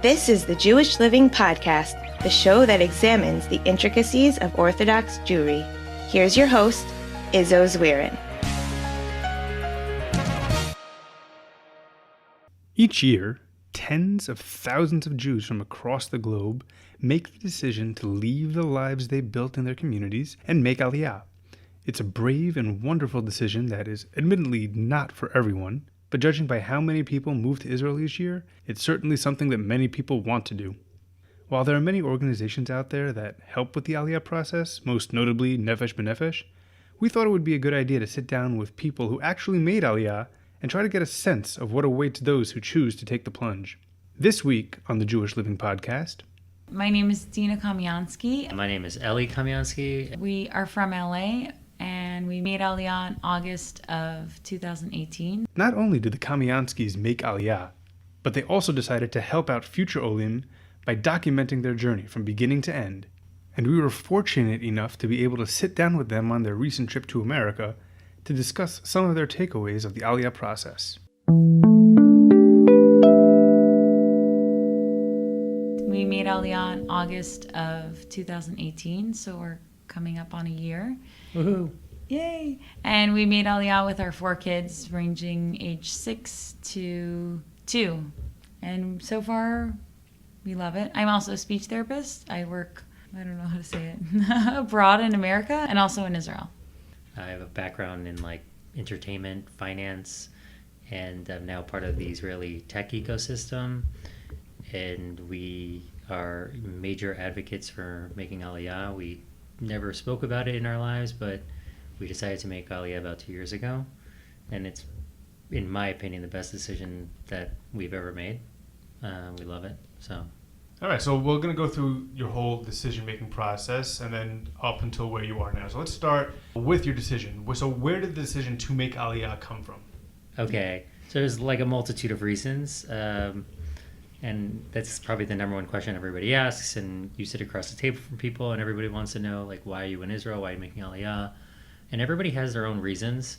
This is the Jewish Living Podcast, the show that examines the intricacies of Orthodox Jewry. Here's your host, Izzo Zwirin. Each year, tens of thousands of Jews from across the globe make the decision to leave the lives they built in their communities and make Aliyah. It's a brave and wonderful decision that is admittedly not for everyone, but judging by how many people move to Israel each year, it's certainly something that many people want to do. While there are many organizations out there that help with the Aliyah process, most notably Nefesh B'Nefesh, we thought it would be a good idea to sit down with people who actually made Aliyah and try to get a sense of what awaits those who choose to take the plunge. This week on the Jewish Living Podcast, my name is Dina Kamionski. My name is Eli Kamionski. We are from LA, and we made Aliyah in August of 2018. Not only did the Kamionskis make Aliyah, but they also decided to help out future olim by documenting their journey from beginning to end. And we were fortunate enough to be able to sit down with them on their recent trip to America to discuss some of their takeaways of the Aliyah process. We made Aliyah in August of 2018, so we're coming up on a year. Woohoo! Yay! And we made Aliyah with our 4 kids, ranging age 6 to 2. And so far, we love it. I'm also a speech therapist. I work, I don't know how to say it, abroad in America and also in Israel. I have a background in entertainment, finance, and I'm now part of the Israeli tech ecosystem. And we are major advocates for making Aliyah. We never spoke about it in our lives, but we decided to make Aliyah about 2 years ago. And it's, in my opinion, the best decision that we've ever made. We love it. So. All right, so we're going to go through your whole decision-making process and then up until where you are now. So let's start with your decision. So where did the decision to make Aliyah come from? Okay, so there's a multitude of reasons. And that's probably the number one question everybody asks. And you sit across the table from people and everybody wants to know, why are you in Israel? Why are you making Aliyah? And everybody has their own reasons.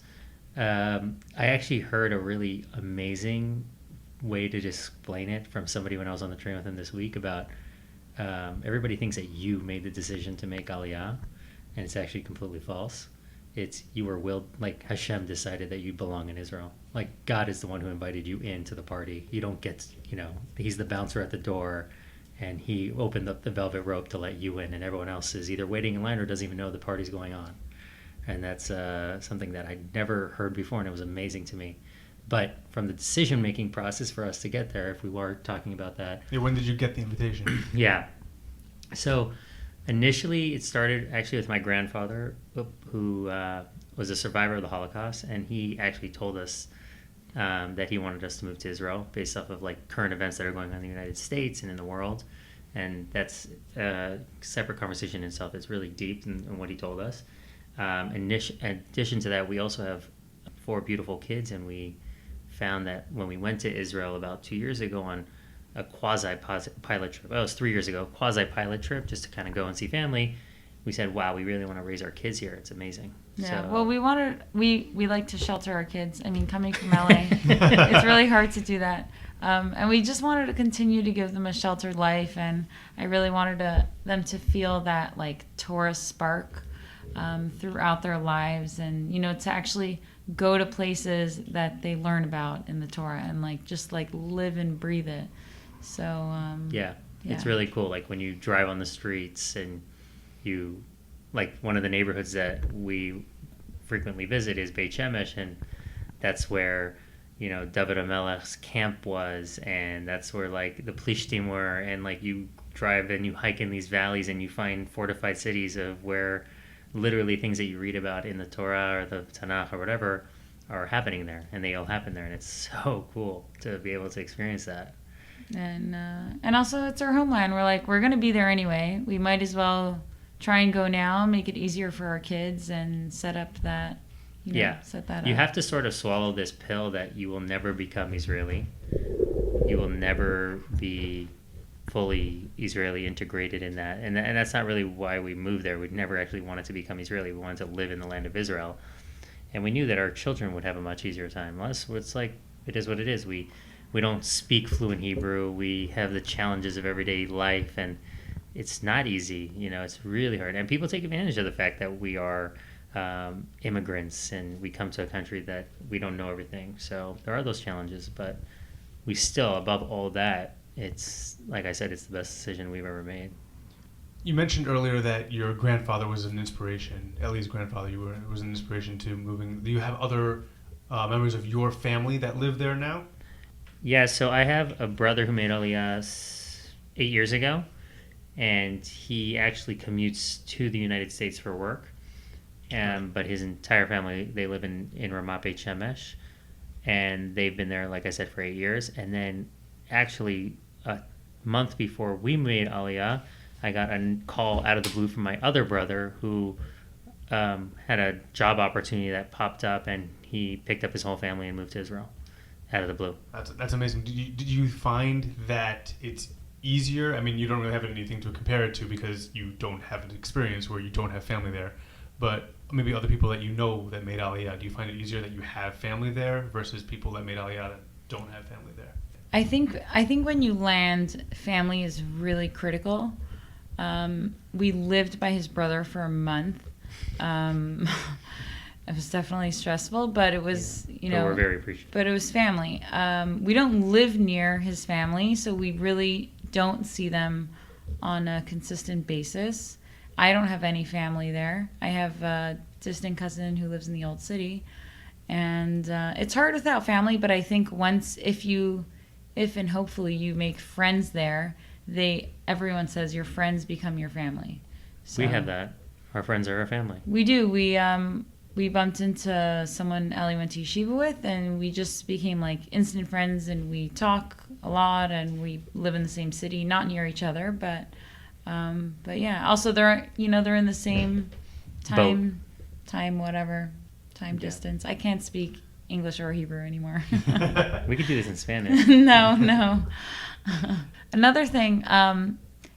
I actually heard a really amazing way to explain it from somebody when I was on the train with him this week about everybody thinks that you made the decision to make Aliyah, and it's actually completely false. It's you were willed, Hashem decided that you belong in Israel. God is the one who invited you into the party. You don't get, he's the bouncer at the door, and he opened up the velvet rope to let you in, and everyone else is either waiting in line or doesn't even know the party's going on. And that's something that I'd never heard before, and it was amazing to me. But from the decision-making process for us to get there, if we were talking about that... Yeah, when did you get the invitation? Yeah. So initially it started actually with my grandfather, who was a survivor of the Holocaust, and he actually told us that he wanted us to move to Israel based off of current events that are going on in the United States and in the world. And that's a separate conversation in itself. It's really deep in what he told us. In addition to that, we also have 4 beautiful kids, and we found that when we went to Israel about 2 years ago on a quasi-pilot trip, it was 3 years ago, quasi-pilot trip, just to kind of go and see family, we said, wow, we really want to raise our kids here. It's amazing. Yeah, so, well, we like to shelter our kids. I mean, coming from LA, it's really hard to do that. And we just wanted to continue to give them a sheltered life, and I really wanted them to feel that Torah spark throughout their lives, and to actually go to places that they learn about in the Torah and just live and breathe it. So yeah, it's really cool. When you drive on the streets and you one of the neighborhoods that we frequently visit is Beit Shemesh, and that's where David HaMelech's camp was, and that's where the Plishtim were, and you drive and you hike in these valleys and you find fortified cities of where literally things that you read about in the Torah or the Tanakh or whatever are happening there, and they all happen there, and it's so cool to be able to experience that. And also it's our homeland. We're going to be there anyway. We might as well try and go now, make it easier for our kids, and set up that. Set that up. You have to sort of swallow this pill that you will never become Israeli. You will never be fully Israeli integrated in that, and that's not really why we moved there. We never actually wanted to become Israeli. We wanted to live in the land of And we knew that our children would have a much easier time. It is what it is. We're we don't speak fluent Hebrew. We have the challenges of everyday life, and it's not easy. It's really hard. And people take advantage of the fact that we are immigrants and we come to a country that we don't know everything. So there are those challenges, but we still, above all that, it's, like I said, it's the best decision we've ever made. You mentioned earlier that your grandfather was an inspiration. Eli's grandfather was an inspiration to moving. Do you have other members of your family that live there now? Yeah, so I have a brother who made Aliyah 8 years ago, and he actually commutes to the United States for work. But his entire family, they live in Ramat Beit Shemesh, and they've been there, like I said, for 8 years. And then actually a month before we made Aliyah, I got a call out of the blue from my other brother who had a job opportunity that popped up, and he picked up his whole family and moved to Israel out of the blue. That's amazing. Did you find that it's easier? I mean, you don't really have anything to compare it to because you don't have an experience where you don't have family there. But maybe other people that you know that made Aliyah, do you find it easier that you have family there versus people that made Aliyah that don't have family there? I think when you land, family is really critical. We lived by his brother for a month. It was definitely stressful, but it was, but we're very appreciative. But it was family. We don't live near his family, so we really don't see them on a consistent basis. I don't have any family there. I have a distant cousin who lives in the old city, and it's hard without family. But I think if and hopefully you make friends there, everyone says your friends become your family. So, we have that. Our friends are our family. We do. We bumped into someone Eli went to yeshiva with, and we just became like instant friends, and we talk a lot, and we live in the same city, not near each other, but yeah. Also, they're in the same time distance. I can't speak English or Hebrew anymore. We could do this in Spanish. No. Another thing,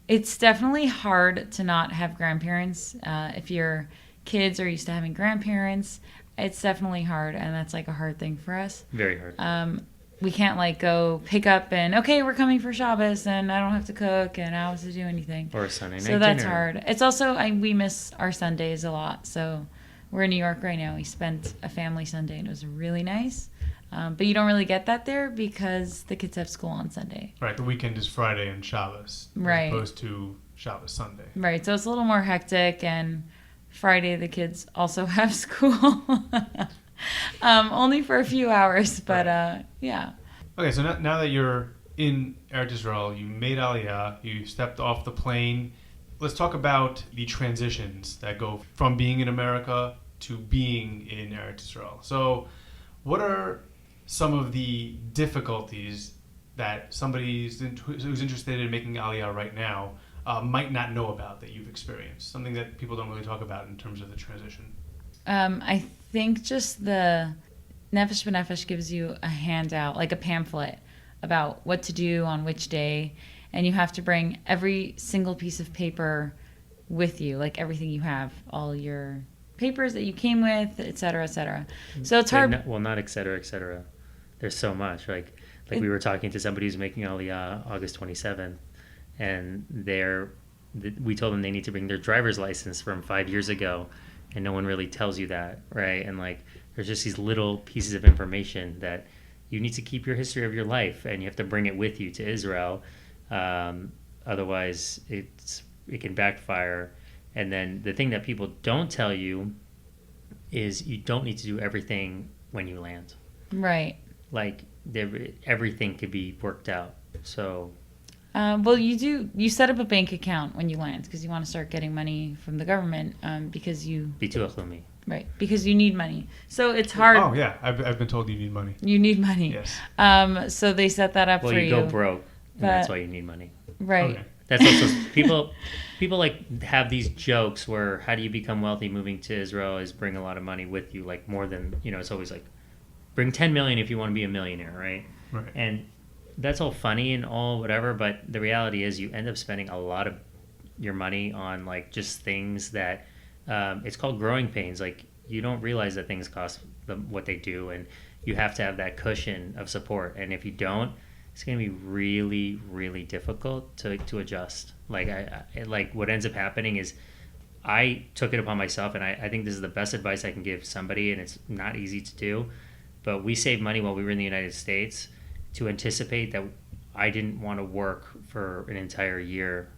it's definitely hard to not have grandparents. If your kids are used to having grandparents, it's definitely hard, and that's like a hard thing for us. Very hard. We can't like go pick up and, okay, we're coming for Shabbos, and I don't have to cook, and I don't have to do anything. Or a Sunday night So that's dinner. hard. It's also, we miss our Sundays a lot. So we're in New York right now. We spent a family Sunday, and it was really nice. But you don't really get that there because the kids have school on Sunday. Right, the weekend is Friday and Shabbos, right, as opposed to Shabbos Sunday. Right, so it's a little more hectic, and Friday the kids also have school. Only for a few hours, but right. Yeah. Okay, so now that you're in Eretz Israel, you made Aliyah, you stepped off the plane. Let's talk about the transitions that go from being in America to being in Eretz Israel. So what are some of the difficulties that somebody who's interested in making Aliyah right now might not know about that you've experienced? Something that people don't really talk about in terms of the transition. I think just the Nefesh B'Nefesh gives you a handout, like a pamphlet, about what to do on which day, and you have to bring every single piece of paper with you, like everything you have, all your papers that you came with, et cetera, et cetera. So it's hard. Not et cetera, et cetera. There's so much. Like we were talking to somebody who's making Aliyah August 27th, and we told them they need to bring their driver's license from 5 years ago, and no one really tells you that, right? And like there's just these little pieces of information that you need to keep your history of your life, and you have to bring it with you to Israel. Otherwise, it can backfire. And then the thing that people don't tell you is you don't need to do everything when you land. Right. Like everything could be worked out. So. Well, you set up a bank account when you land because you want to start getting money from the government because you. Bituach Leumi. Right, because you need money. So it's hard. Oh, yeah. I've been told you need money. You need money. Yes. So they set that up for you. Well, you go broke, and that's why you need money. Right. Okay. That's also people like have these jokes where how do you become wealthy moving to Israel is bring a lot of money with you, like more than, it's always like bring 10 million if you want to be a millionaire, right? Right. And that's all funny and all whatever, but the reality is you end up spending a lot of your money on like just things that it's called growing pains. Like you don't realize that things cost them what they do, and you have to have that cushion of support. And if you don't, it's going to be really, really difficult to adjust. Like like what ends up happening is I took it upon myself, and I think this is the best advice I can give somebody, and it's not easy to do, but we saved money while we were in the United States to anticipate that I didn't want to work for an entire year.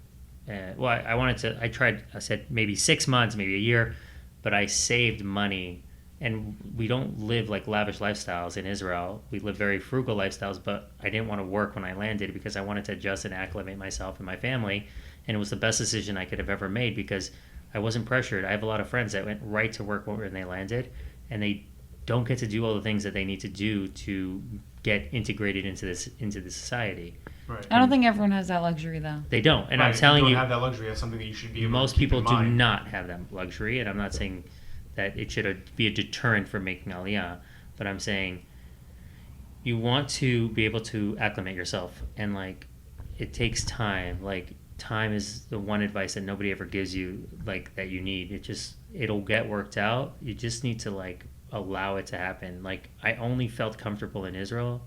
I said maybe 6 months, maybe a year, but I saved money. And we don't live like lavish lifestyles in Israel. We live very frugal lifestyles, but I didn't want to work when I landed because I wanted to adjust and acclimate myself and my family. And it was the best decision I could have ever made because I wasn't pressured. I have a lot of friends that went right to work when they landed, and they don't get to do all the things that they need to do to get integrated into the society. Right. I don't think everyone has that luxury, though. They don't. And right. I'm telling you, don't have that luxury. That's something that you should be able most to keep people in do mind. not have that luxury, and I'm not saying that it should be a deterrent for making Aliyah, but I'm saying you want to be able to acclimate yourself, and like it takes time. Like time is the one advice that nobody ever gives you, like that you need. It'll get worked out. You just need to like allow it to happen. Like I only felt comfortable in Israel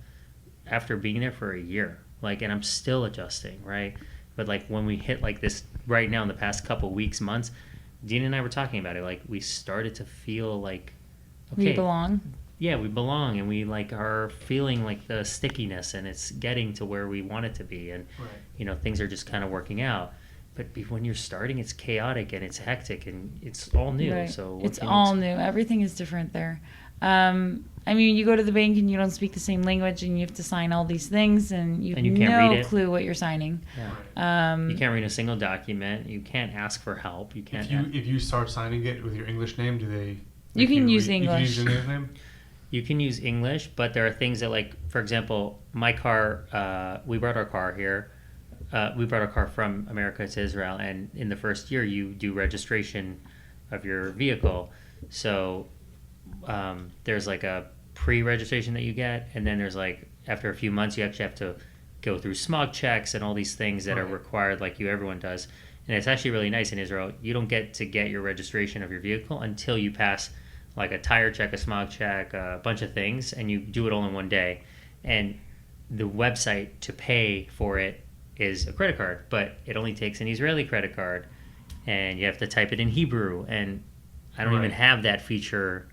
after being there for a year, like, and I'm still adjusting, right? But like when we hit like this right now in the past couple weeks, months, Dina and I were talking about it. Like we started to feel like, okay, We belong. Yeah, we belong, and we like are feeling like the stickiness, and it's getting to where we want it to be, and Right. things are just kind of working out. But when you're starting, it's chaotic and it's hectic and it's all new. Right. So It's all new. Everything is different there. I mean, you go to the bank and you don't speak the same language, and you have to sign all these things, and you have can't read no it. clue what you're signing. Yeah. You can't read a single document. You can't ask for help. You can't. If you start signing it with your English name, do they? You can use You can English. use your English name. You can use English, but there are things that, like, for example, my car, we brought our car here. We brought our car from America to Israel, and in the first year, you do registration of your vehicle. So there's like a pre-registration that you get, and then there's like, after a few months, you actually have to go through smog checks and all these things that are required, like everyone does. And it's actually really nice in Israel. You don't get to get your registration of your vehicle until you pass like a tire check, a smog check, a bunch of things, and you do it all in one day. And the website to pay for it is a credit card, but it only takes an Israeli credit card, and you have to type it in Hebrew, and I don't even have that feature,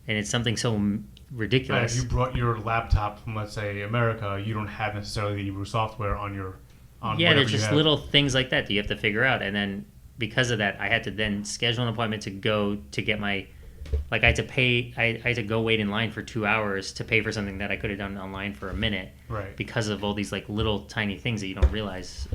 and it's something so ridiculous. If you brought your laptop from, let's say, America, you don't have necessarily the Hebrew software on your there's just little things like that you have to figure out, and then because of that, I had to then schedule an appointment to go to get my, like, I had to pay. I had to go wait in line for 2 hours to pay for something that I could have done online for a minute, right? Because of all these like little tiny things that you don't realize.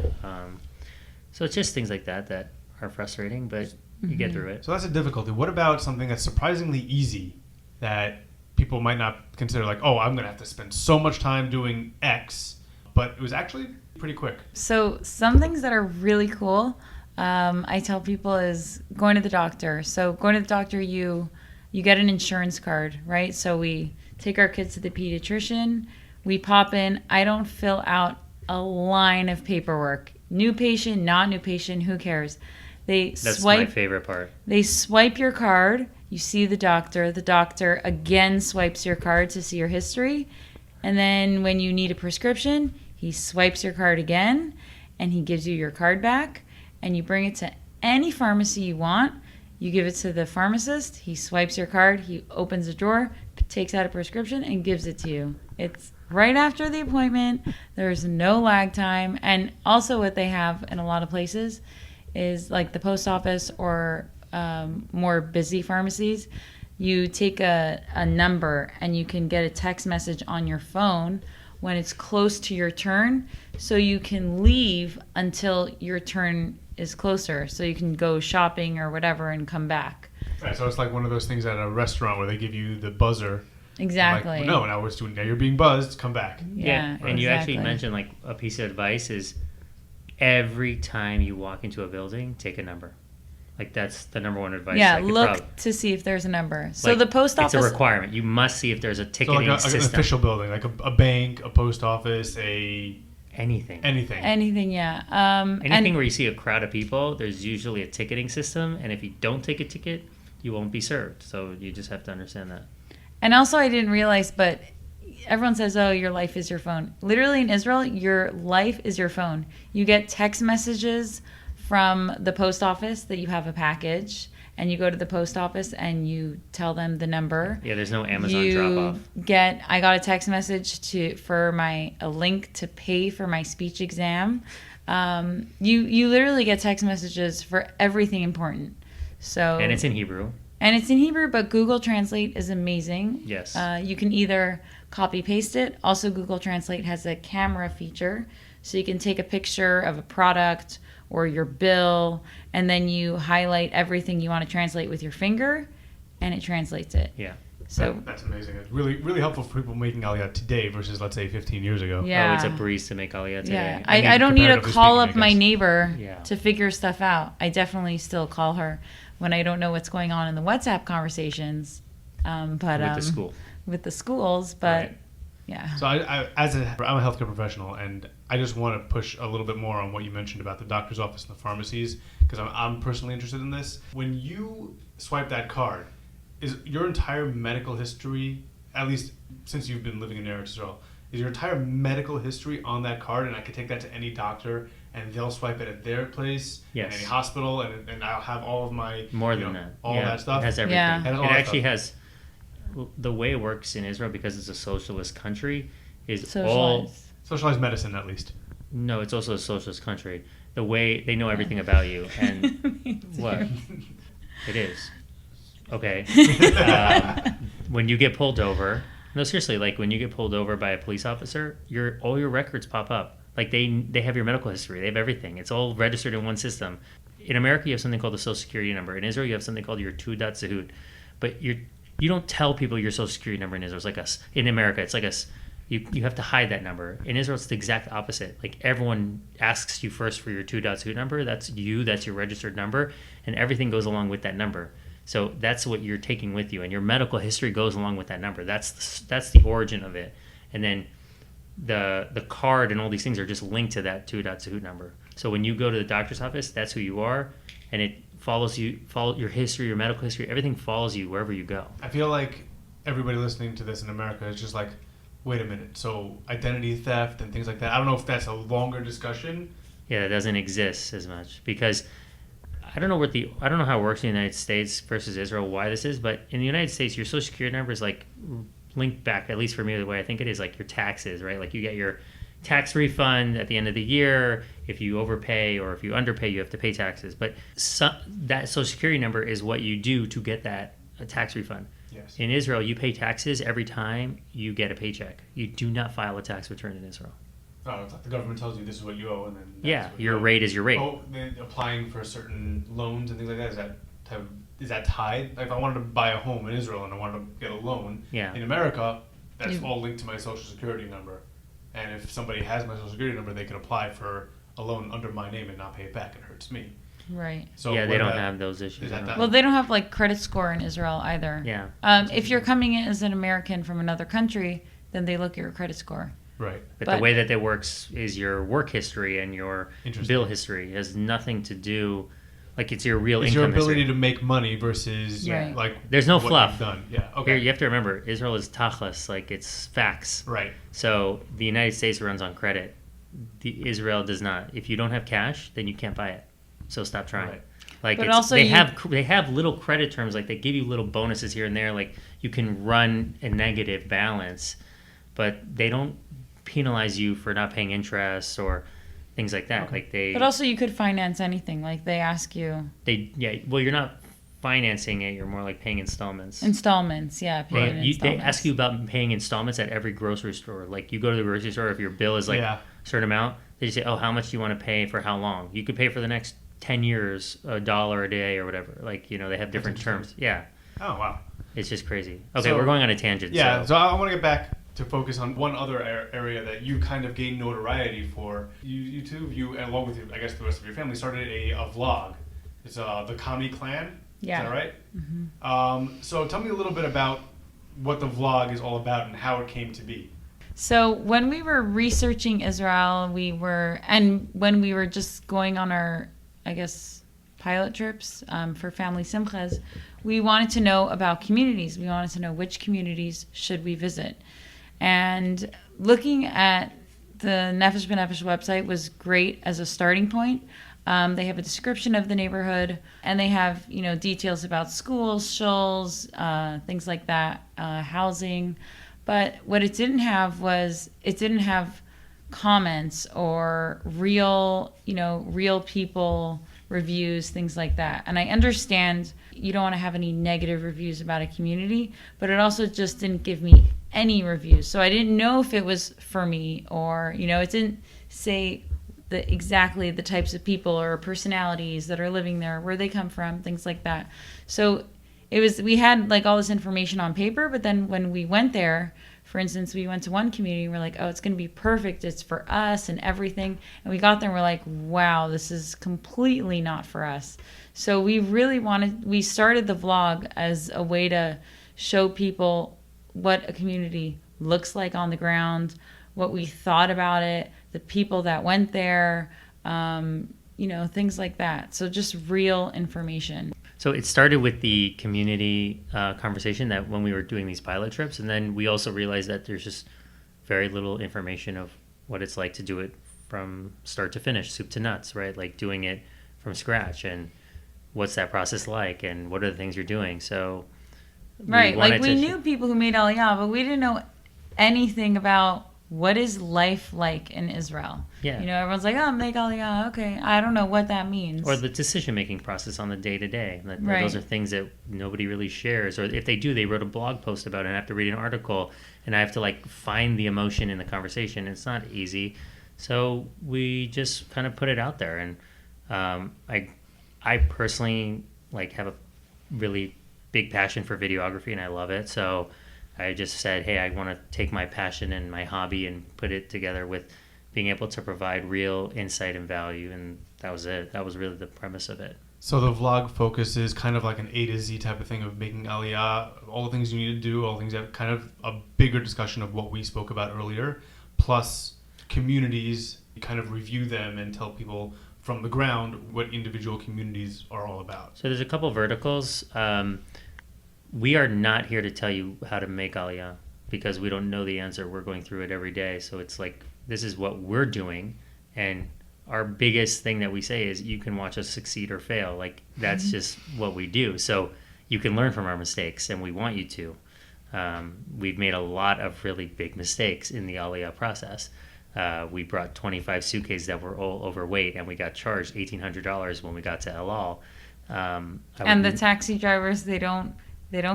So it's just things like that are frustrating, but you get through it. So that's a difficulty. What about something that's surprisingly easy that people might not consider, like, oh, I'm going to have to spend so much time doing X, but it was actually pretty quick. So some things that are really cool, I tell people, is going to the doctor. So going to the doctor, you get an insurance card, right? So we take our kids to the pediatrician. We pop in. I don't fill out a line of paperwork. New patient, not new patient, who cares? That's my favorite part. They swipe your card. You see the doctor. The doctor again swipes your card to see your history. And then when you need a prescription, he swipes your card again, and he gives you your card back, and you bring it to any pharmacy you want. You give it to the pharmacist. He swipes your card. He opens a drawer, takes out a prescription, and gives it to you. It's right after the appointment. There's no lag time. And also what they have in a lot of places is, like the post office or more busy pharmacies, you take a number and you can get a text message on your phone when it's close to your turn, so you can leave until your turn is closer, so you can go shopping or whatever and come back. Right, so it's like one of those things at a restaurant where they give you the buzzer. Exactly. Like, no, now you're being buzzed, come back. Yeah, and you actually mentioned, like, a piece of advice is every time you walk into a building, take a number. Like, that's the number one advice. Yeah, look to see if there's a number. So like, the post office... It's a requirement. You must see if there's a ticketing like system. An official building, like a bank, a post office, Anything, yeah. Anything where you see a crowd of people, there's usually a ticketing system, and if you don't take a ticket, you won't be served. So you just have to understand that. And also, I didn't realize, but everyone says, oh, your life is your phone. Literally in Israel, your life is your phone. You get text messages from the post office that you have a package, and you go to the post office and you tell them the number. Yeah, there's no Amazon drop-off. I got a text message for a link to pay for my speech exam. You literally get text messages for everything important. So And it's in Hebrew. But Google Translate is amazing. Yes. You can either copy paste it. Also, Google Translate has a camera feature, so you can take a picture of a product or your bill, and then you highlight everything you want to translate with your finger, and it translates it. Yeah. So that's amazing. It's really, really helpful for people making Aliyah today versus, let's say, 15 years ago. Yeah. Oh, it's a breeze to make Aliyah today. Yeah. I mean, I don't need to comparatively call speaking, up I my guess. neighbor Yeah. to figure stuff out. I definitely still call her when I don't know what's going on in the WhatsApp conversations. But with the school. with the schools, but Right. yeah. So I'm a healthcare professional, and I just want to push a little bit more on what you mentioned about the doctor's office and the pharmacies, because I'm personally interested in this. When you swipe that card, is your entire medical history, at least since you've been living in Eretz Israel, is your entire medical history on that card, and I could take that to any doctor, and they'll swipe it at their place, Yes. in any hospital, and I'll have all of my More than that. all Yeah, that stuff. It has everything. Yeah. It has all It that actually stuff. has the way it works in Israel, because it's a socialist country, is all Socialized. Socialized medicine, at least. no, it's also a socialist country. The way they know everything about you, and what it is. Okay. When you get pulled over, no, seriously, like when you get pulled over by a police officer, all your records pop up. Like they have your medical history, they have everything. It's all registered in one system. In America, you have something called the Social Security number. In Israel, you have something called your Tudat Zehut. But you don't tell people your Social Security number in Israel. It's like us. In America, it's like us. You have to hide that number. In Israel, it's the exact opposite. Like everyone asks you first for your Tudat Zehut number. That's you. That's your registered number, and everything goes along with that number. So that's what you're taking with you, and your medical history goes along with that number. That's the origin of it, and then the card and all these things are just linked to that Tudat Zehut number. So when you go to the doctor's office, that's who you are, and it follows you. Follow your history, your medical history, everything follows you wherever you go. I feel like everybody listening to this in America is just like, wait a minute, so identity theft and things like that. I don't know if that's a longer discussion. Yeah, that doesn't exist as much because I don't know how it works in the United States versus Israel, why this is, but in the United States, your Social Security number is like linked back, at least for me, the way I think it is, like your taxes, right? Like you get your tax refund at the end of the year. If you overpay or if you underpay, you have to pay taxes. But that Social Security number is what you do to get that tax refund. Yes. In Israel, you pay taxes every time you get a paycheck. You do not file a tax return in Israel. Oh, it's like the government tells you this is what you owe, and then Yeah, what your you owe. rate is your rate. Oh, then applying for certain loans and things like that, is that tied? Like if I wanted to buy a home in Israel and I wanted to get a loan, Yeah. in America, that's You- all linked to my Social Security number. And if somebody has my Social Security number, they can apply for a loan under my name and not pay it back. It hurts me. Right. So Yeah, they what don't about- have those issues. is that I don't that- Well, they don't have like credit score in Israel either. Yeah. If you're coming in as an American from another country, then they look at your credit score. Right. But But- the way that it works is your work history and your Interesting. bill history. It has nothing to do, like it's your real It's your income ability history. to make money versus Right. like There's no what fluff. you've done. Yeah. Okay. Here, you have to remember, Israel is tachlis, like it's facts. Right. So the United States runs on credit. Israel does not. If you don't have cash, then you can't buy it. So stop trying. Right. Like But it's, also they you- have little credit terms, like they give you little bonuses here and there, like you can run a negative balance, but they don't penalize you for not paying interest or things like that. Like But also, you could finance anything. Like they ask you well, you're not financing it, you're more like paying installments. installments. Yeah, paying in They installments. ask you about paying installments at every grocery store. Like you go to the grocery store, if your bill is like Yeah. a certain amount, they just say, "Oh, how much do you want to pay for how long?" You could pay for the next 10 years, $1 a day or whatever. Like they have different terms. Yeah, Oh wow. it's just crazy. Okay, So- we're going on a tangent. Yeah, so so I want to get back to focus on one other area that you kind of gained notoriety for. You two, along with I guess the rest of your family, started a vlog. It's the Kami clan. Yeah. Is that right? So tell me a little bit about what the vlog is all about and how it came to be. So when we were researching Israel, when we were just going on our, I guess, pilot trips for family simchas, we wanted to know about communities. We wanted to know which communities should we visit. And looking at the Nefesh B'Nefesh website was great as a starting point. They have a description of the neighborhood, and they have, details about schools, shuls, things like that, housing. But what it didn't have was, it didn't have comments or real people reviews, things like that. And I understand you don't want to have any negative reviews about a community, but it also just didn't give me any reviews. So I didn't know if it was for me, or, it didn't say exactly the types of people or personalities that are living there, where they come from, things like that. So we had like all this information on paper, but then when we went there, for instance, we went to one community and we're like, oh, it's going to be perfect. It's for us and everything. And we got there and we're like, wow, this is completely not for us. So we started the vlog as a way to show people what a community looks like on the ground, what we thought about it, the people that went there, things like that. So just real information. So it started with the community conversation that when we were doing these pilot trips, and then we also realized that there's just very little information of what it's like to do it from start to finish, soup to nuts, right? Like doing it from scratch, and what's that process like, and what are the things you're doing. So right, like we knew people who made Aliyah, but we didn't know anything about what is life like in Israel. Yeah. Everyone's like, oh, make Aliyah, okay. I don't know what that means. Or the decision-making process on the day-to-day. Right. Those are things that nobody really shares. Or if they do, they wrote a blog post about it, and I have to read an article, and I have to find the emotion in the conversation. It's not easy. So we just kind of put it out there. And I personally have a really big passion for videography, and I love it. So I just said, hey, I want to take my passion and my hobby and put it together with being able to provide real insight and value. And that was it. That was really the premise of it. So the vlog focuses kind of like an A to Z type of thing of making Aliyah, all the things you need to do, all the things that kind of a bigger discussion of what we spoke about earlier, plus communities, kind of review them and tell people from the ground what individual communities are all about. So there's a couple verticals. We are not here to tell you how to make Aliyah because we don't know the answer. We're going through it every day. So it's like, this is what we're doing. And our biggest thing that we say is you can watch us succeed or fail. That's just what we do. So you can learn from our mistakes, and we want you to. We've made a lot of really big mistakes in the Aliyah process. We brought 25 suitcases that were all overweight, and we got charged $1,800 when we got to El Al. And the taxi drivers, they don't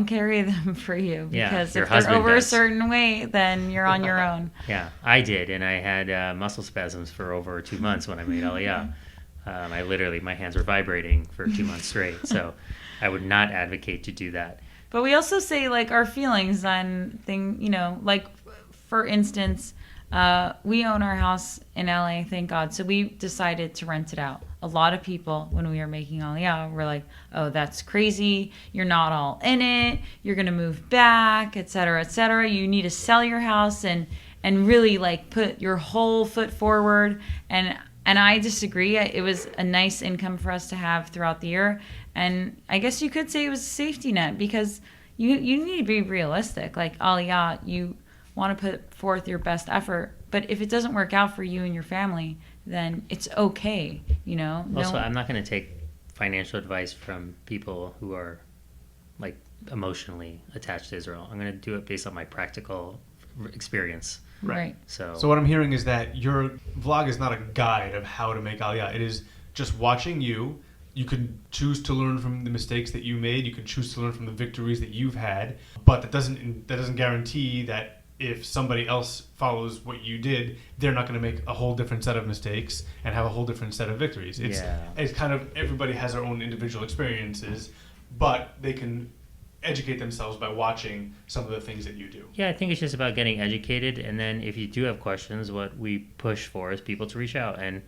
carry them for you, because your if they're over does. a certain weight, then you're on your own. Yeah, I did, and I had muscle spasms for over 2 months when I made Aliyah. My hands were vibrating for 2 months straight, so I would not advocate to do that. But we also say our feelings on for instance, we own our house in LA, thank God, so we decided to rent it out. A lot of people, when we were making Aliyah, were like, oh, that's crazy. You're not all in it. You're going to move back, et cetera, et cetera. You need to sell your house and really put your whole foot forward. And I disagree. It was a nice income for us to have throughout the year. And I guess you could say it was a safety net, because you need to be realistic. Aliyah, you want to put forth your best effort. But if it doesn't work out for you and your family, then it's okay, Also, I'm not going to take financial advice from people who are emotionally attached to Israel. I'm going to do it based on my practical experience. Right. So what I'm hearing is that your vlog is not a guide of how to make Aliyah. It is just watching you. You can choose to learn from the mistakes that you made. You can choose to learn from the victories that you've had. But that doesn't guarantee that if somebody else follows what you did, they're not going to make a whole different set of mistakes and have a whole different set of victories. It's kind of, everybody has their own individual experiences, but they can educate themselves by watching some of the things that you do. Yeah, I think it's just about getting educated, and then if you do have questions, what we push for is people to reach out. And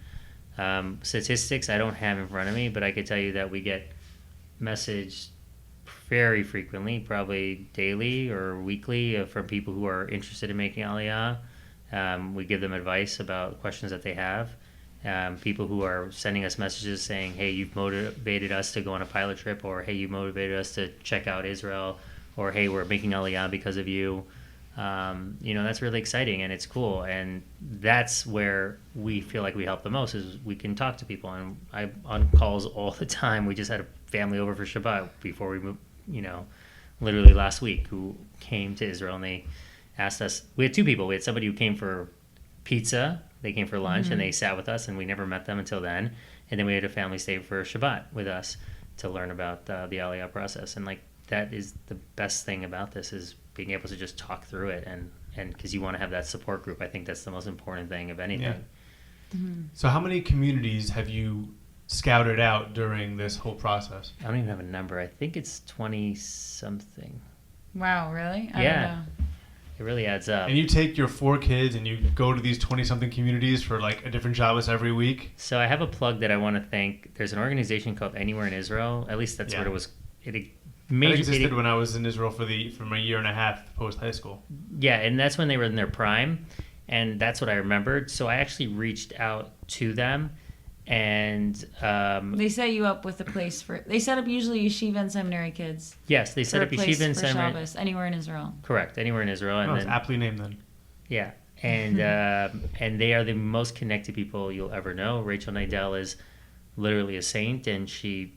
statistics I don't have in front of me, but I could tell you that we get messaged very frequently, probably daily or weekly, from people who are interested in making Aliyah. We give them advice about questions that they have. People who are sending us messages saying, hey, you've motivated us to go on a pilot trip, or hey, you motivated us to check out Israel, or hey, we're making Aliyah because of you. That's really exciting and it's cool. And that's where we feel like we help the most is we can talk to people. And I'm on calls all the time. We just had a family over for Shabbat before we moved, literally last week, who came to Israel, and they asked us. We had two people. We had somebody who came for pizza. They came for lunch, and they sat with us, and we never met them until then. And then we had a family stay for Shabbat with us to learn about the Aliyah process. And that is the best thing about this, is being able to just talk through it, and because you want to have that support group. I think that's the most important thing of anything. Yeah. So how many communities have you scouted out during this whole process? I don't even have a number. I think it's 20 something. Wow, really? I Yeah. don't know. It really adds up. And you take your 4 kids and you go to these 20-something communities for a different Shabbos every week? So I have a plug that I want to thank. There's an organization called Anywhere in Israel. At least that's what it was. It existed when I was in Israel for a year and a half post high school. Yeah, and that's when they were in their prime, and that's what I remembered. So I actually reached out to them, and they set you up with a place for. They set up usually yeshiva and seminary kids. Yes, they set up yeshiva and seminary. Shabbos, anywhere in Israel. Correct, anywhere in Israel. And it's aptly named then. Yeah, and and they are the most connected people you'll ever know. Rachel Nidell is literally a saint, and she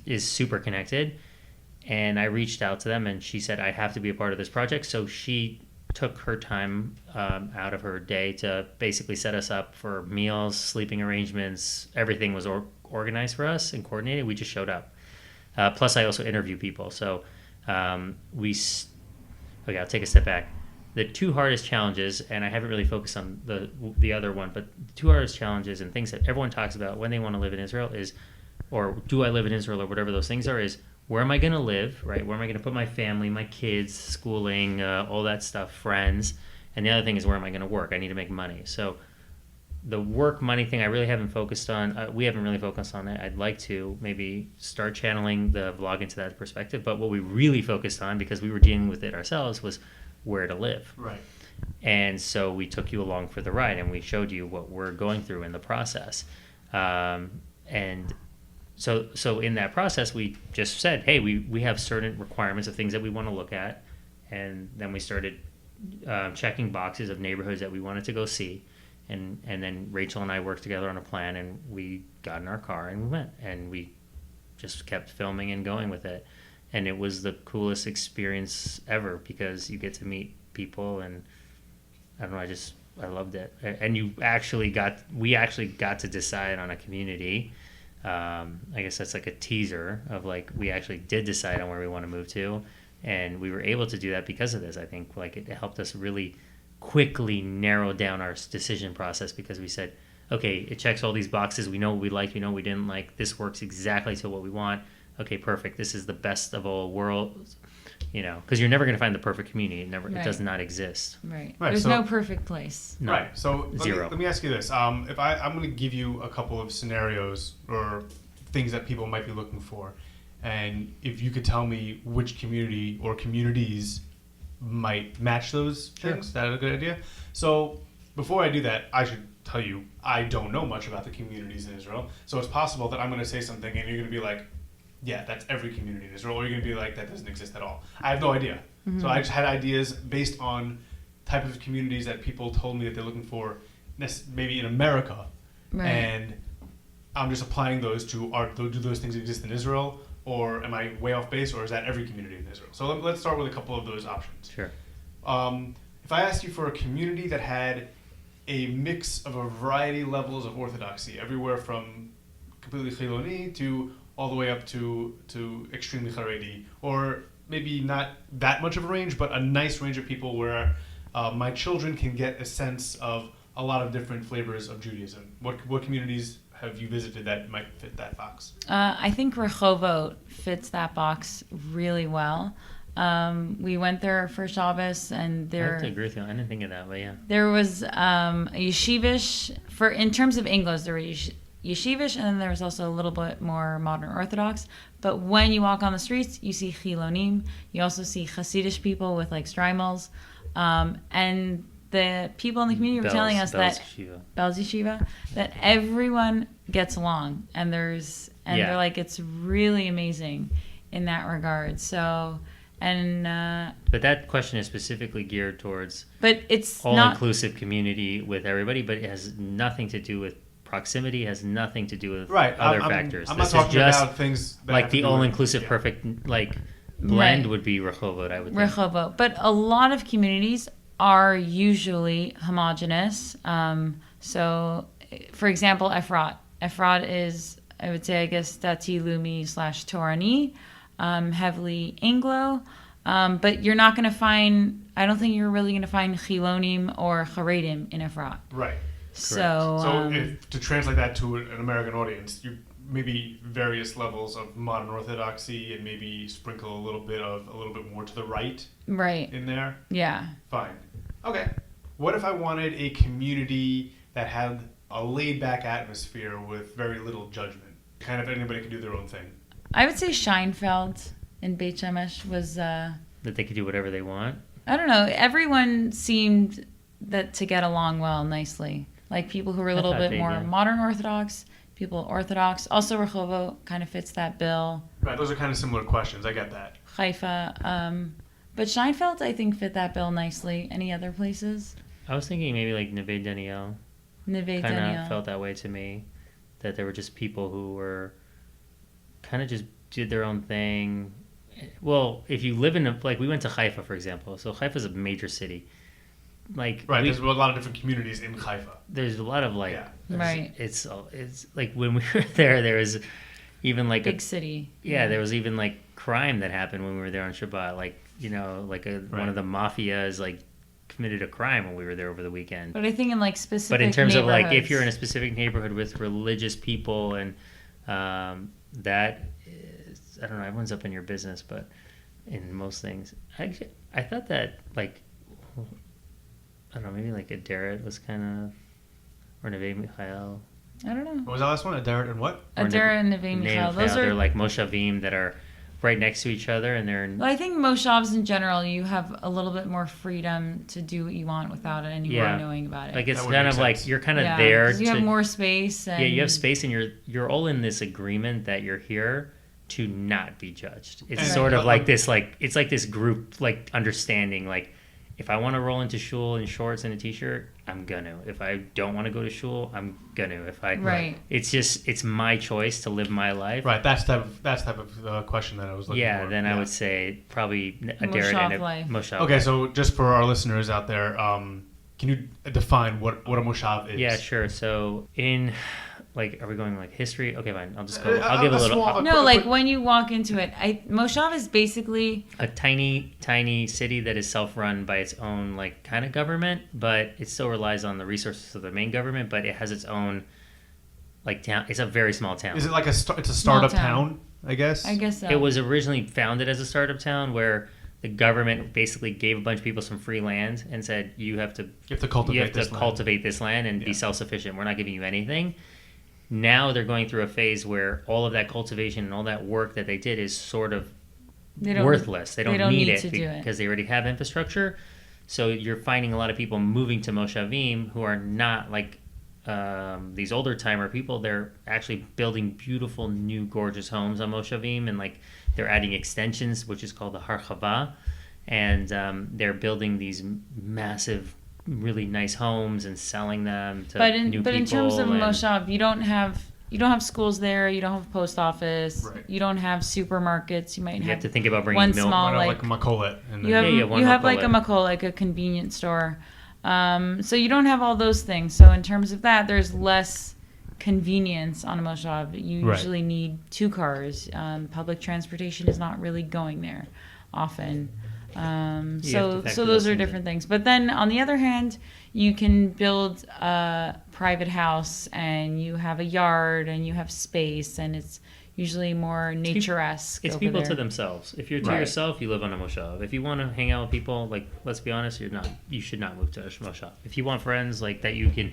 is super connected. And I reached out to them, and she said, I have to be a part of this project. So she took her time out of her day to basically set us up for meals, sleeping arrangements. Everything was organized for us and coordinated. We just showed up. Plus, I also interview people. So I'll take a step back. The 2 hardest challenges, and I haven't really focused on the other one, but the 2 hardest challenges and things that everyone talks about when they want to live in Israel is, or do I live in Israel, or whatever those things are, is where am I going to live, right? Where am I going to put my family, my kids, schooling, all that stuff, friends. And the other thing is, where am I going to work? I need to make money. So the work money thing I really haven't focused on. We haven't really focused on that. I'd like to maybe start channeling the vlog into that perspective. But what we really focused on, because we were dealing with it ourselves, was where to live. Right. And so we took you along for the ride, and we showed you what we're going through in the process. So in that process, we just said, hey, we have certain requirements of things that we want to look at. And then we started checking boxes of neighborhoods that we wanted to go see. And then Rachel and I worked together on a plan, and we got in our car and we went. And we just kept filming and going with it. And it was the coolest experience ever, because you get to meet people, and I don't know, I loved it. And we actually got to decide on a community. I guess that's like a teaser of we actually did decide on where we want to move to, and we were able to do that because of this. I think it helped us really quickly narrow down our decision process, because we said, okay, it checks all these boxes. We know what we liked, we know what we didn't like. This works exactly to what we want. Okay, perfect. This is the best of all worlds. Because you're never going to find the perfect community. It does not exist. Right. There's no perfect place. No. Right. So let me ask you this. If I'm going to give you a couple of scenarios or things that people might be looking for, and if you could tell me which community or communities might match those things, that is a good idea. So before I do that, I should tell you I don't know much about the communities in Israel. So it's possible that I'm going to say something and you're going to be like, yeah, that's every community in Israel, or you're going to be like, that doesn't exist at all. I have no idea. Mm-hmm. So I just had ideas based on type of communities that people told me that they're looking for, maybe in America. Right. And I'm just applying those to, do those things exist in Israel, or am I way off base, or is that every community in Israel? So let's start with a couple of those options. Sure. If I asked you for a community that had a mix of a variety levels of orthodoxy, everywhere from completely Chiloni to all the way up to extremely Haredi, or maybe not that much of a range, but a nice range of people where my children can get a sense of a lot of different flavors of Judaism. What communities have you visited that might fit that box? I think Rehovot fits that box really well. We went there for Shabbos, and I have to agree with you. I didn't think of that, but yeah. There was a yeshivish, in terms of Anglos, there were yeshivish, and then there was also a little bit more modern Orthodox. But when you walk on the streets, you see Chilonim. You also see Hasidish people with shtreimels. And the people in the community were telling us that Belz Yeshiva, that everyone gets along, and they're like, it's really amazing in that regard. So, And but that question is specifically geared towards but it's all-inclusive community with everybody, but it has nothing to do with proximity, has nothing to do with other factors. I'm not talking about things that like the all-inclusive perfect like blend would be Rehovot, I would think. Rehovot. But a lot of communities are usually homogenous. So, for example, Efrat. Efrat is, I would say, I guess, Dati Lumi / Torani, heavily Anglo. But you're not going to find, I don't think you're really going to find Chilonim or Haredim in Efrat. Right. So to translate that to an American audience, you maybe various levels of modern Orthodoxy and maybe sprinkle a little bit more to the right in there. Yeah. Fine. Okay. What if I wanted a community that had a laid-back atmosphere with very little judgment? Kind of anybody could do their own thing. I would say Scheinfeld in Beit Shemesh was... that they could do whatever they want? I don't know. Everyone seemed to get along well nicely. Like people who were a little bit more modern Orthodox, people Orthodox. Also, Rehovot kind of fits that bill. Right, those are kind of similar questions. I get that. Haifa. But Scheinfeld, I think, fit that bill nicely. Any other places? I was thinking maybe like Neve Daniel. Neve Daniel. Kind of Daniel. felt that way to me. That there were just people who were kind of just did their own thing. Well, if you live in we went to Haifa, for example. So Haifa's a major city. There's a lot of different communities in Haifa. There's a lot of right. It's like when we were there was even like big city. Yeah, there was even like crime that happened when we were there on Shabbat. One of the mafias committed a crime when we were there over the weekend. But I think in specific. But in terms of if you're in a specific neighborhood with religious people and that is, I don't know, everyone's up in your business, but in most things, actually, I thought that I don't know, maybe Adaret was kind of, or Neve Michael. I don't know. What was the last one? Adaret and what? Adaret and Neve Michael. Those are like Moshavim that are right next to each other, and they're. Well, I think Moshavs in general, you have a little bit more freedom to do what you want without anyone knowing about it. It's kind of you're kind of there. You have more space. And you have space, and you're all in this agreement that you're here to not be judged. It's sort of like this, it's like this group understanding, if I want to roll into shul in shorts and a t-shirt, I'm gonna. If I don't want to go to shul, I'm gonna. It's my choice to live my life. Right. That's type of question that I was looking for. Yeah. Then I would say probably Adaret and Moshav. Okay, so just for our listeners out there, can you define what a Moshav is? Yeah, sure. So in are we going history? Okay, fine. I'll just go. I'll give a little. No, when you walk into it, Moshav is basically a tiny city that is self-run by its own kind of government, but it still relies on the resources of the main government. But it has its own town. It's a very small town. Is it it's a startup town? I guess. I guess so. It was originally founded as a startup town where the government basically gave a bunch of people some free land and said you have to cultivate this land and be self-sufficient. We're not giving you anything. Now they're going through a phase where all of that cultivation and all that work that they did is sort of worthless. They don't need it because they already have infrastructure. So you're finding a lot of people moving to Moshavim who are not these older timer people. They're actually building beautiful, new, gorgeous homes on Moshavim, and they're adding extensions, which is called the Harchava, and they're building these massive, really nice homes and selling them to new people. But in terms of Moshav, you don't have schools there. You don't have a post office. Right. You don't have supermarkets. You have to think about bringing one milk. small like a makolet. You have a makolet, a convenience store. So you don't have all those things. So in terms of that, there's less convenience on a Moshav. You usually need 2 cars. Public transportation is not really going there often. So those are different things. But then on the other hand, you can build a private house and you have a yard and you have space, and it's usually more nature-esque. It's people to themselves. If you're to yourself, you live on a Moshav. If you want to hang out with people, let's be honest, you should not move to a Moshav. If you want friends that you can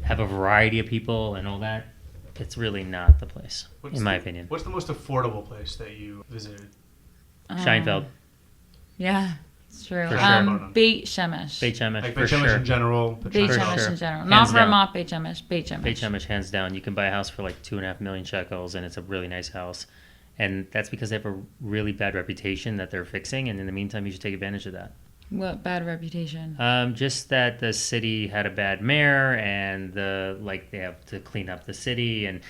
have a variety of people and all that, it's really not the place, in my opinion. What's the most affordable place that you visited? Scheinfeld. Yeah, it's true. For sure. Beit Shemesh. Beit Shemesh, Beit Shemesh in general. Beit Shemesh in general. Not Ramat, Beit Shemesh. Beit Shemesh. Beit Shemesh, hands down. You can buy a house for $2.5 million shekels, and it's a really nice house. And that's because they have a really bad reputation that they're fixing. And in the meantime, you should take advantage of that. What bad reputation? Just that the city had a bad mayor, and they have to clean up the city, and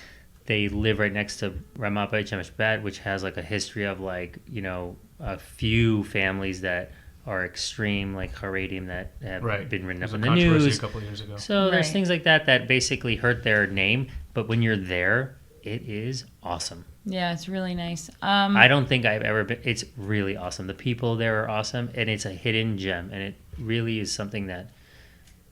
they live right next to Ramat Beit Shemesh Bet, which has like a history of a few families that are extreme, like Haredim, that have been written up in the news a couple of years ago. So there's things like that basically hurt their name. But when you're there, it is awesome. Yeah, it's really nice. I don't think I've ever been. It's really awesome. The people there are awesome, and it's a hidden gem, and it really is something that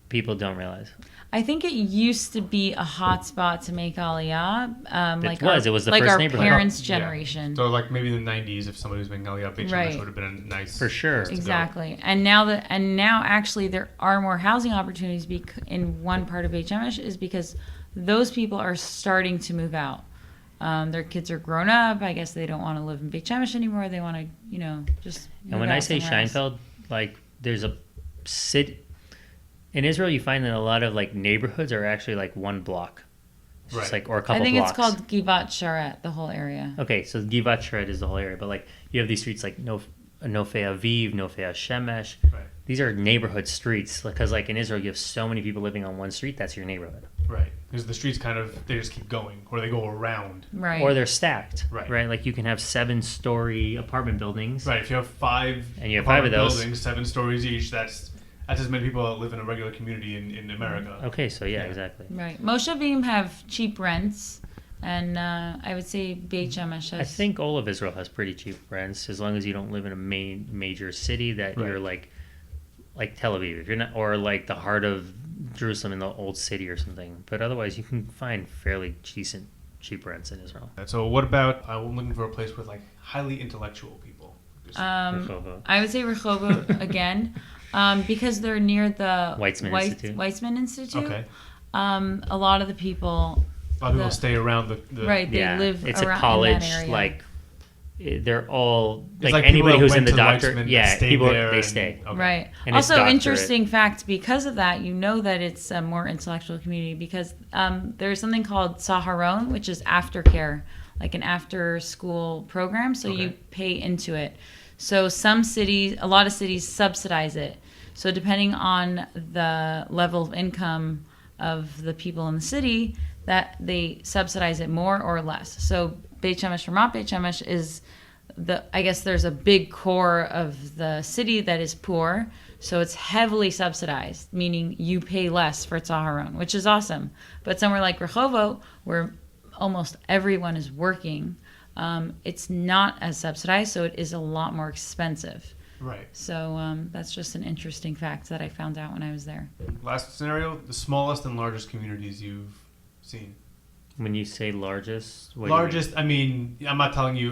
people don't realize. I think it used to be a hot spot to make Aliyah. It was the like first our neighborhood. parents' generation. So like maybe in the 90s, if somebody was making Aliyah, Beit Shemesh would have been a nice for sure. Exactly. And now actually there are more housing opportunities in one part of Beit Shemesh is because those people are starting to move out. Their kids are grown up. I guess they don't want to live in Beit Shemesh anymore. They want to, just move And when out I say somewhere else. Scheinfeld, like there's a city in Israel, you find that a lot of like neighborhoods are actually like one block, just or a couple blocks. I think it's called Givat Sharet, the whole area. Okay, so Givat Sharet is the whole area, but like you have these streets like Nofei Aviv, Nofei Shemesh. Right. These are neighborhood streets because like in Israel, you have so many people living on one street. That's your neighborhood. Right, because the streets they just keep going, or they go around. Right. Or they're stacked. Right. Like you can have 7-story apartment buildings. Right. If you have five of those buildings, 7 stories each, that's as many people that live in a regular community in America. Okay, so yeah, exactly. Right. Moshavim have cheap rents, and I would say Beit Shemesh has... I think all of Israel has pretty cheap rents, as long as you don't live in a major city that you're like Tel Aviv, if you're not, or like the heart of Jerusalem in the old city or something. But otherwise, you can find fairly decent cheap rents in Israel. So what about? I'm looking for a place with like highly intellectual people. I would say Rehovot again. Because they're near the Weizmann Institute. Okay. A lot of the people... A lot of people stay around the... Right, they live it's around a college, in that area. like... They're all... It's like anybody people who's that in the went to doctor... Weizmann Yeah, stay people, there they stay. Okay. Right. And also, interesting fact, because of that, you know that it's a more intellectual community because there's something called Saharon, which is aftercare, like an after-school program, so you pay into it. So a lot of cities subsidize it. So depending on the level of income of the people in the city, that they subsidize it more or less. So Beit Shemesh, Ramat Beit Shemesh is I guess there's a big core of the city that is poor. So it's heavily subsidized, meaning you pay less for Tzaharon, which is awesome. But somewhere like Rehovot, where almost everyone is working, it's not as subsidized, so it is a lot more expensive. Right. So that's just an interesting fact that I found out when I was there. Last scenario, the smallest and largest communities you've seen. When you say largest... Largest, I mean, I'm not telling you,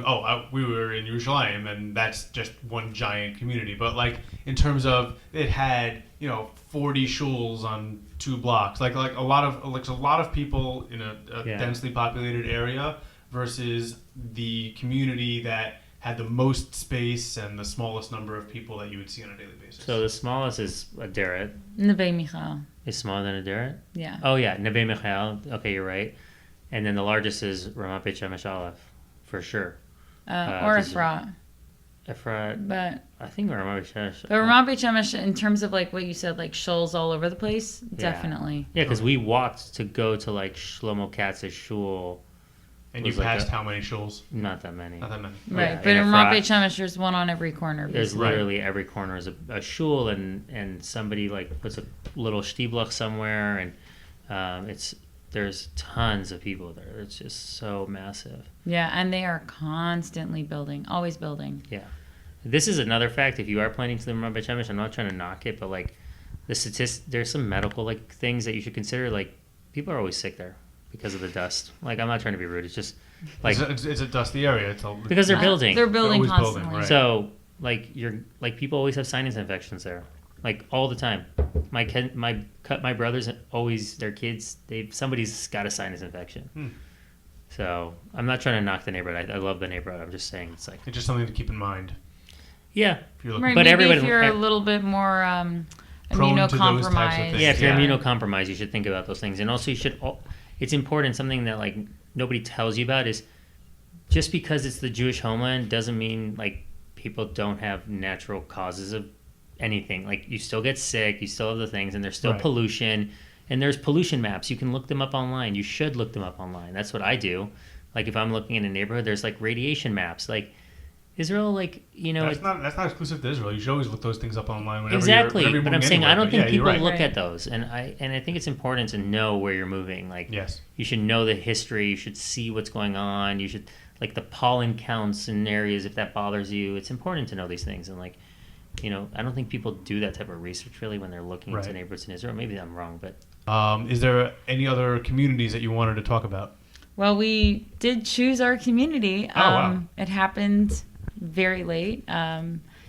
we were in Yerushalayim and that's just one giant community. But like in terms of it had, 40 shuls on 2 blocks. Like a lot of people in a densely populated area versus the community that had the most space and the smallest number of people that you would see on a daily basis. So the smallest is a deret. Neve Michal. Is smaller than a deret? Yeah. Oh yeah, Neve Michal. Okay, you're right. And then the largest is Ramat Beit Shemesh Aleph, for sure. Or Efrat. Efrat. But I think Ramat Beit Shemesh. But Ramat Beit Shemesh, in terms of like what you said, like shuls all over the place, definitely. Yeah, because we walked to go to like Shlomo Cats' shul. And you passed how many shuls? Not that many. Not that many. Right, but in Ramat Beit Shemesh, there's one on every corner. There's literally every corner is a shul, and somebody like puts a little shtibluch somewhere, and there's tons of people there. It's just so massive. Yeah, and they are constantly building, always building. Yeah, this is another fact. If you are planning to live in Ramat Beit Shemesh, I'm not trying to knock it, but like there's some medical like things that you should consider. Like people are always sick there because of the dust. Like I'm not trying to be rude. It's just like it's a dusty area. Because they're building. They're building always constantly. Building, right. So like people always have sinus infections there, like all the time. My brothers always their kids somebody's got a sinus infection. So I'm not trying to knock the neighborhood. I love the neighborhood. I'm just saying it's just something to keep in mind. Yeah, right, but if you're a little bit more immunocompromised. Yeah, if you're immunocompromised, you should think about those things. And also, it's important. Something that like nobody tells you about is just because it's the Jewish homeland doesn't mean like people don't have natural causes of anything. Like you still get sick, you still have the things, and there's still pollution, and there's pollution maps. You can look them up online. You should look them up online. That's what I do. Like if I'm looking in a neighborhood, there's like radiation maps. Like Israel, like, you know, that's not exclusive to Israel. You should always look those things up online. Whenever exactly, you're but I'm saying anywhere. I don't think people right. look at those, and I think it's important to know where you're moving. Like, yes, you should know the history. You should see what's going on. You should like the pollen counts in areas if that bothers you. It's important to know these things, and like, you know, I don't think people do that type of research really when they're looking into neighborhoods in Israel. Maybe I'm wrong, but is there any other communities that you wanted to talk about? Well, we did choose our community. Wow. It happened very late.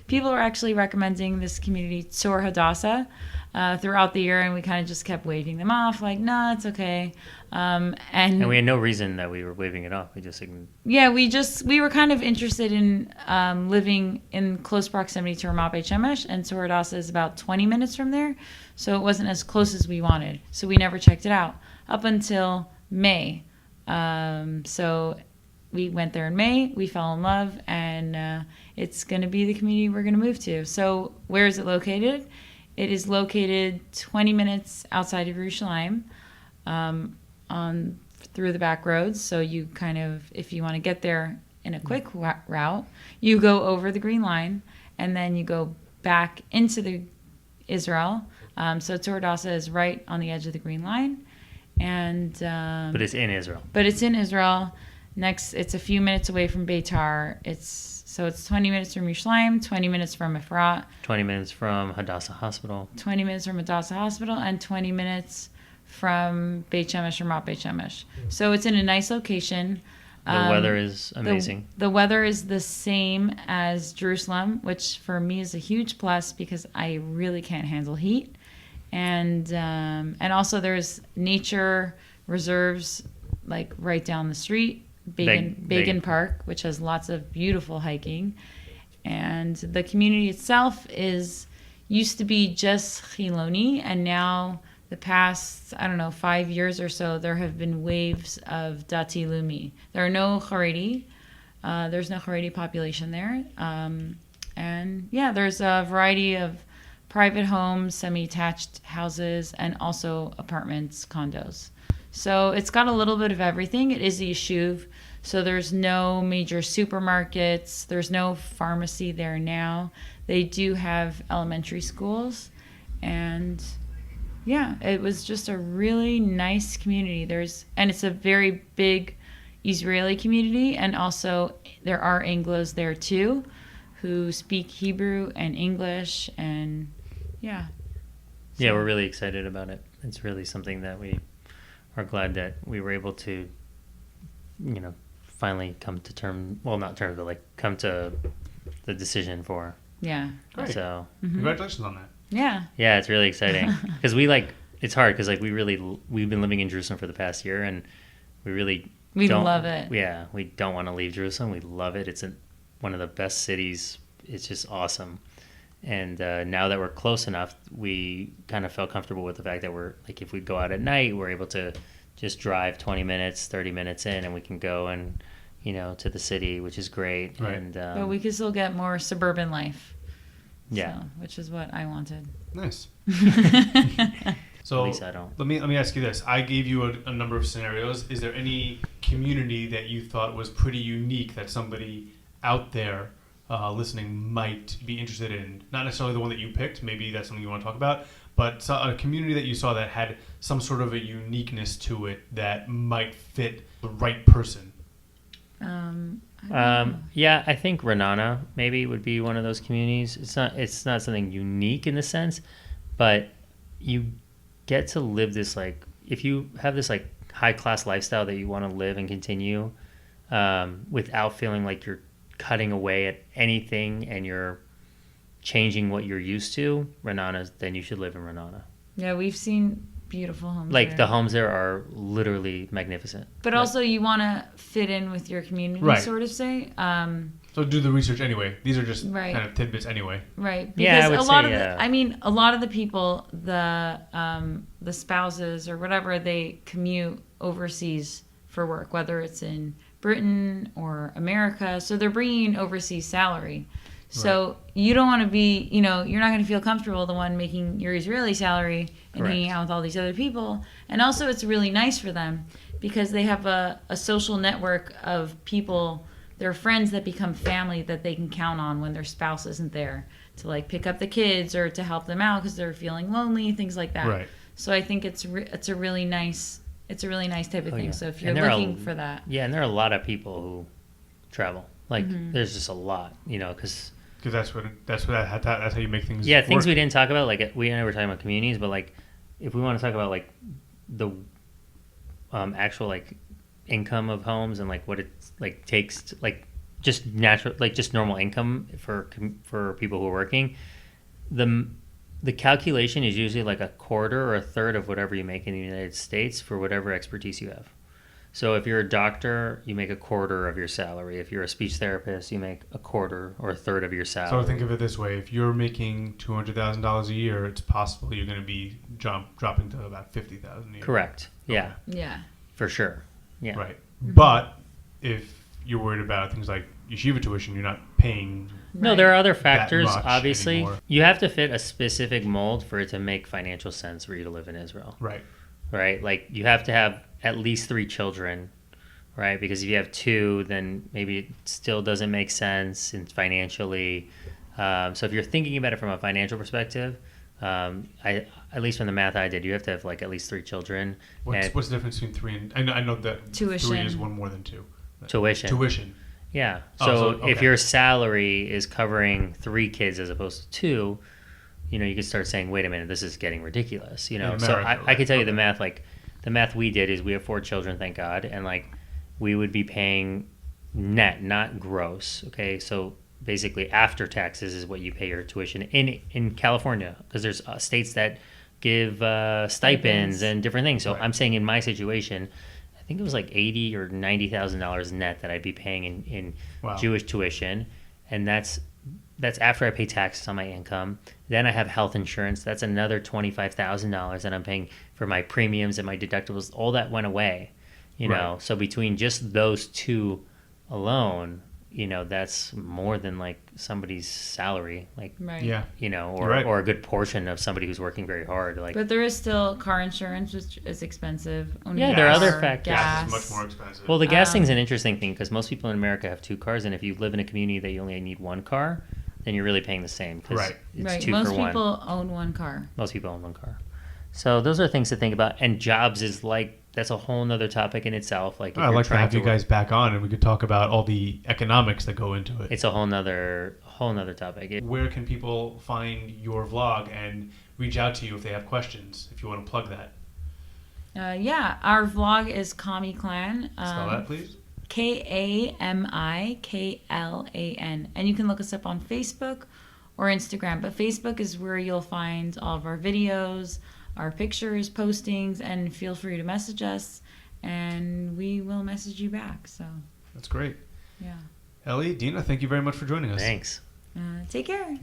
People were actually recommending this community, Tzor Hadassah, throughout the year, and we kind of just kept waving them off, like, nah, it's okay. And we had no reason that we were waving it off. We just we were kind of interested in living in close proximity to Ramat Beit Shemesh, and Tzor Hadassah is about 20 minutes from there, so it wasn't as close as we wanted. So we never checked it out up until May. So we went there in May, we fell in love, and it's going to be the community we're going to move to. So where is it located? It is located 20 minutes outside of Yerushalayim, through the back roads. So you kind of, if you want to get there in a quick route, you go over the Green Line, and then you go back into the Israel. So Tzor Hadassah is right on the edge of the Green Line. And but it's in Israel. But it's in Israel. Next, it's a few minutes away from Beitar. It's 20 minutes from Yerushalayim, 20 minutes from Efrat, 20 minutes from Hadassah Hospital, 20 minutes from Hadassah Hospital, and 20 minutes from Beit Shemesh or Ramat Beit Shemesh. So it's in a nice location. The weather is amazing. The weather is the same as Jerusalem, which for me is a huge plus because I really can't handle heat. And also there's nature reserves like right down the street, Begin Park, which has lots of beautiful hiking. And the community itself used to be just Chiloni, and now the past, 5 years or so, there have been waves of Dati Lumi. There are no Haredi. There's no Haredi population there. And yeah, there's a variety of private homes, semi-attached houses, and also apartments, condos. So it's got a little bit of everything. It is a yeshuv, so there's no major supermarkets. There's no pharmacy there now. They do have elementary schools. And yeah, it was just a really nice community. And it's a very big Israeli community, and also there are Anglos there too who speak Hebrew and English, and yeah. Yeah, we're really excited about it. It's really something that we are glad that we were able to, finally come to come to the decision for. Yeah. Great. So congratulations on that. Yeah. Yeah, it's really exciting because it's hard because we've been living in Jerusalem for the past year, and we love it. Yeah, we don't want to leave Jerusalem. We love it. It's one of the best cities. It's just awesome. And now that we're close enough, we kind of felt comfortable with the fact that we're if we go out at night, we're able to just drive 20 minutes, 30 minutes in, and we can go and to the city, which is great. Right. And but we can still get more suburban life. Yeah, which is what I wanted. Nice. So at least I don't. Let me ask you this. I gave you a number of scenarios. Is there any community that you thought was pretty unique that somebody out there listening might be interested in? Not necessarily the one that you picked. Maybe that's something you want to talk about. But a community that you saw that had some sort of a uniqueness to it that might fit the right person. Yeah, I think Renana maybe would be one of those communities. It's not something unique in the sense, but you get to live this if you have this high class lifestyle that you want to live and continue without feeling like you're cutting away at anything and you're changing what you're used to, then you should live in Renana. Yeah, we've seen beautiful homes there. there. The homes there are literally magnificent. But also you want to fit in with your community, right. sort of say. So do the research anyway. These are just right. kind of tidbits anyway. Right. Because yeah, I would a lot say, a lot of the people, the spouses or whatever, they commute overseas for work, whether it's in Britain or America. So they're bringing overseas salary. So you don't want to be, you're not going to feel comfortable the one making your Israeli salary and hanging out with all these other people. And also it's really nice for them because they have a social network of people, their friends that become family that they can count on when their spouse isn't there to like pick up the kids or to help them out because they're feeling lonely, things like that. Right. So I think it's a really nice type of thing. Yeah. So if you're looking for that. Yeah, and there are a lot of people who travel. Like there's just a lot, because that's how you make things. Yeah, things work. we didn't talk about. Like we were talking about communities, but like if we want to talk about like the actual like income of homes and like what it like takes to, like just natural, like just normal income for people who are working, the calculation is usually like a quarter or a third of whatever you make in the United States for whatever expertise you have. So if you're a doctor, you make a quarter of your salary. If you're a speech therapist, you make a quarter or a third of your salary. So think of it this way: if you're making $200,000 a year, it's possible you're going to be dropping to about $50,000 a year. Correct. Yeah. Okay. Yeah. For sure. Yeah. Right. But if you're worried about things like yeshiva tuition, you're not paying. No, there are other factors, much obviously. anymore. You have to fit a specific mold for it to make financial sense for you to live in Israel. Right. Right? Like, you have to have at least 3 children, right? Because if you have 2, then maybe it still doesn't make sense financially. So if you're thinking about it from a financial perspective, at least from the math I did, you have to have, like, at least 3 children. What's the difference between 3 and... I know that Tuition. 3 is one more than 2. Tuition. Yeah. So if your salary is covering 3 kids as opposed to 2, you can start saying, wait a minute, this is getting ridiculous. So I can tell you the math, like the math we did is we have 4 children, thank God. And like we would be paying net, not gross. Okay. So basically after taxes is what you pay your tuition in California, because there's states that give stipends and different things. So I'm saying in my situation, I think it was like $80,000 or $90,000 net that I'd be paying in Jewish tuition, and that's after I pay taxes on my income. Then I have health insurance. That's another $25,000 that I'm paying for my premiums and my deductibles. All that went away, know. So between just those 2 alone, that's more than like somebody's salary, like or a good portion of somebody who's working very hard. Like, but there is still car insurance, which is expensive. There are other factors. Gas is much more expensive. Well, the gas thing's an interesting thing because most people in America have 2 cars, and if you live in a community that you only need 1 car, then you're really paying the same. It's 2 Most for 1. people own 1 car. Most people own 1 car. So those are things to think about. And jobs is like, that's a whole nother topic in itself. Like, I'd like to have you guys back on and we could talk about all the economics that go into it. It's a whole nother topic. Where can people find your vlog and reach out to you if they have questions, if you want to plug that? Our vlog is Kami Clan. Spell that, please. Kamiklan. And you can look us up on Facebook or Instagram. But Facebook is where you'll find all of our videos, our pictures, postings, and feel free to message us, and we will message you back. So that's great. Yeah. Eli, Dina, thank you very much for joining us. Thanks. Take care.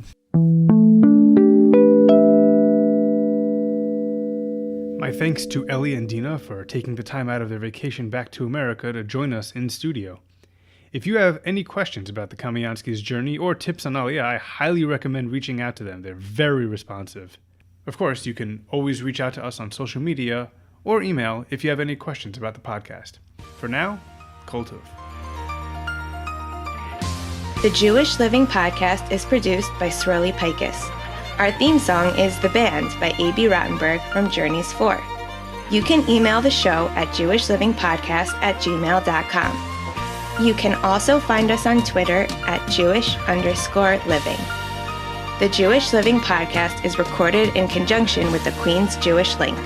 My thanks to Eli and Dina for taking the time out of their vacation back to America to join us in studio. If you have any questions about the Kamionskis' journey or tips on Aliyah, I highly recommend reaching out to them. They're very responsive. Of course, you can always reach out to us on social media or email if you have any questions about the podcast. For now, Kol Tov. The Jewish Living Podcast is produced by Sroli Pikus. Our theme song is The Band by A.B. Rottenberg from Journeys 4. You can email the show at jewishlivingpodcast@gmail.com. You can also find us on Twitter at Jewish_living. The Jewish Living Podcast is recorded in conjunction with the Queen's Jewish Link.